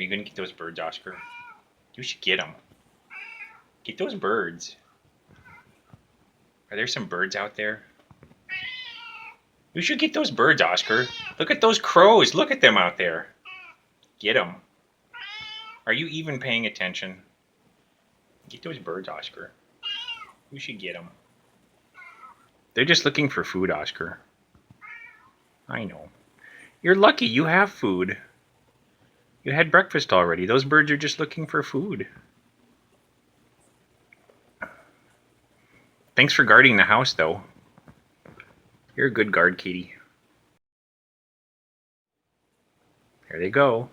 Are you going to get those birds, Oscar? You should get them. Get those birds. Are there some birds out there? You should get those birds, Oscar. Look at those crows. Look at them out there. Get them. Are you even paying attention? Get those birds, Oscar. You should get them. They're just looking for food, Oscar. I know. You're lucky you have food. You had breakfast already. Those birds are just looking for food. Thanks for guarding the house, though. You're a good guard, Katie. There they go.